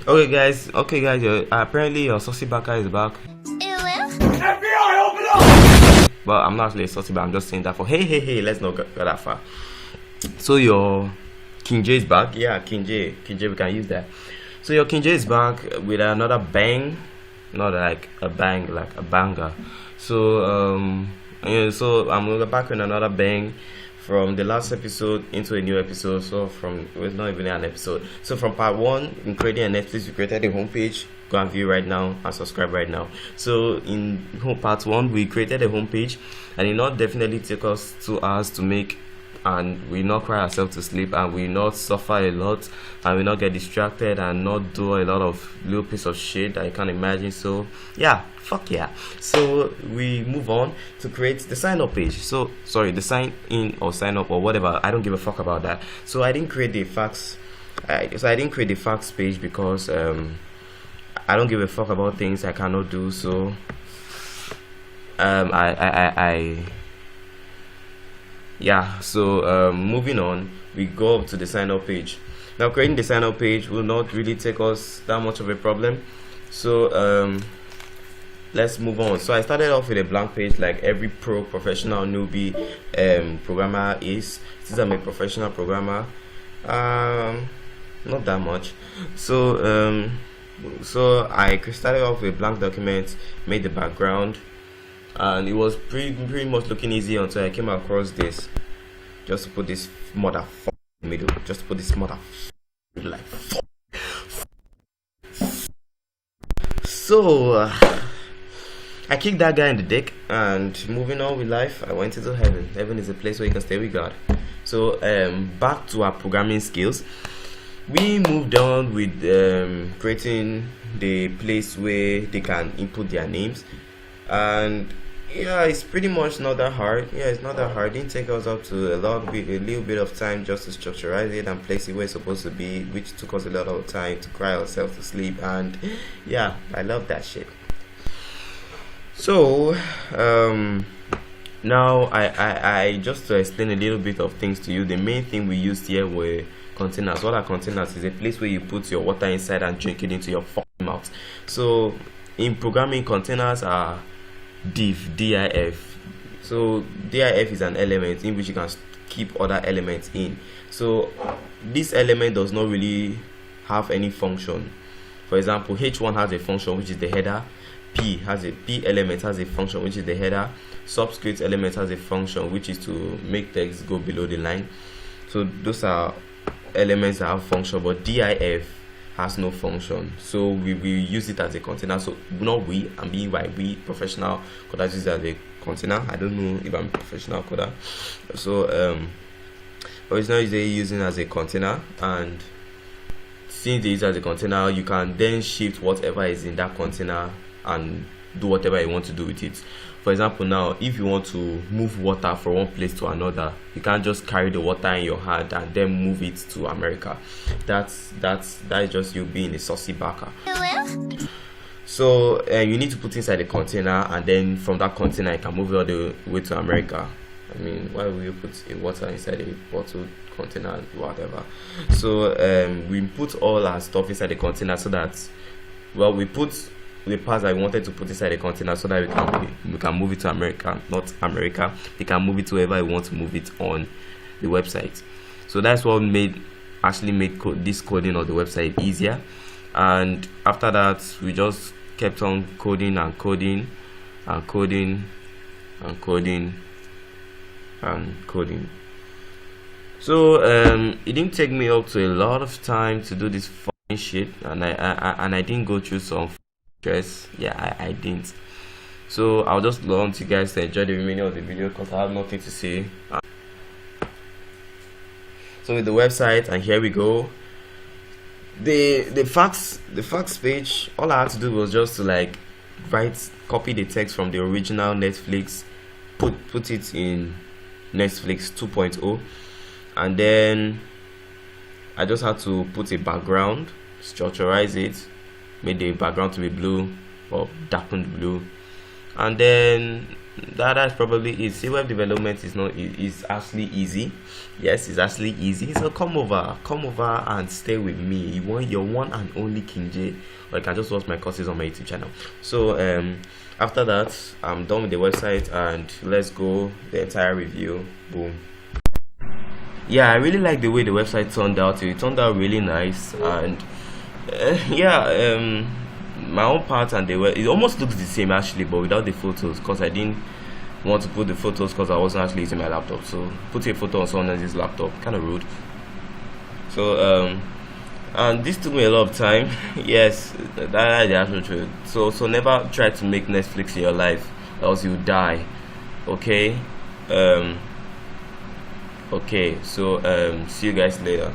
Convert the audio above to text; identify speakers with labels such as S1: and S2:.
S1: Okay guys, apparently your saucy baka is back.
S2: FBI, open up!
S1: But I'm not actually saucy, but I'm just saying that for hey, let's not go that far. So your King J is back. Yeah, King J, we can use that. So your King J is back with another bang, not like a bang, like a banger. So yeah, so I'm back with another bang from the last episode into a new episode. So it's not even an episode. So from part 1 in creating a Netflix, we created a homepage. Go and view right now and subscribe right now. So in part 1 we created a homepage, and it not definitely take us 2 hours to make, and we not cry ourselves to sleep, and we not suffer a lot, and we not get distracted, and not do a lot of little piece of shit that you can't imagine. So yeah, fuck yeah. So we move on to create the sign up page. So sorry, the sign in or sign up or whatever, I don't give a fuck about that. So I didn't create the fax page because I don't give a fuck about things I cannot do. So yeah, so moving on, we go up to the sign up page. Now creating the sign up page will not really take us that much of a problem. So let's move on. So I started off with a blank page like every professional newbie programmer is. Since I'm a professional programmer, not that much. So so I started off with a blank document, made the background, and it was pretty much looking easy until I came across this. Just to put this motherfucker in the middle. Just to put this motherfucker like. So I kicked that guy in the dick, and moving on with life, I went into heaven. Heaven is a place where you can stay with God. So back to our programming skills. We moved on with creating the place where they can input their names, and yeah, it's pretty much not that hard. Yeah, it's not that hard. It didn't take us up to a little bit of time just to structurize it and place it where it's supposed to be, which took us a lot of time to cry ourselves to sleep. And yeah, I love that shit. So now I just to explain a little bit of things to you. The main thing we used here were containers. What are containers? Is a place where you put your water inside and drink it into your fucking mouth. So in programming, containers are div. So div is an element in which you can keep other elements in. So this element does not really have any function. For example, h1 has a function which is the header, p element has a function which is the header, subscript element has a function which is to make text go below the line. So those are elements that have function, but div has no function. So we use it as a container. So not we, I'm being by we professional coders use it as a container. I don't know if I'm a professional coder. So originally they're using it as a container, and since they use it as a container, you can then shift whatever is in that container and do whatever you want to do with it. For example, now if you want to move water from one place to another, you can't just carry the water in your hand and then move it to America. That is just you being a saucy baka. So you need to put inside the container, and then from that container you can move it all the way to America. I mean, why will you put a water inside a bottle container, whatever? So we put all our stuff inside the container so that, well, we put the parts that we wanted to put inside the container so that we can move it to America, not America. We can move it to wherever we want to move it on the website. So that's what made this coding of the website easier. And after that, we just kept on coding and coding and coding and coding and coding. So it didn't take me up to a lot of time to do this fucking shit, and I didn't go through some stress. Yeah, I didn't. So I'll just want you guys to enjoy the remaining of the video because I have nothing to say. So with the website, and here we go. The fax page, all I had to do was just to like copy the text from the original Netflix, put it in Netflix 2.0, and then I just had to put a background, structurize it, made the background to be blue or darkened blue, and then That's probably it. See, web development is not is actually easy. Yes, it's actually easy. So come over and stay with me. You want your one and only King J, or you can just watch my courses on my YouTube channel. So after that, I'm done with the website, and let's go the entire review. Boom. Yeah, I really like the way the website turned out. It turned out really nice, and yeah, my own part and the it almost looks the same actually, but without the photos, because I didn't want to put the photos because I wasn't actually using my laptop. So put a photo on someone else's laptop, kind of rude. So and this took me a lot of time. Yes, that's the actual truth. So never try to make Netflix in your life, else you die. Okay. Okay. So see you guys later.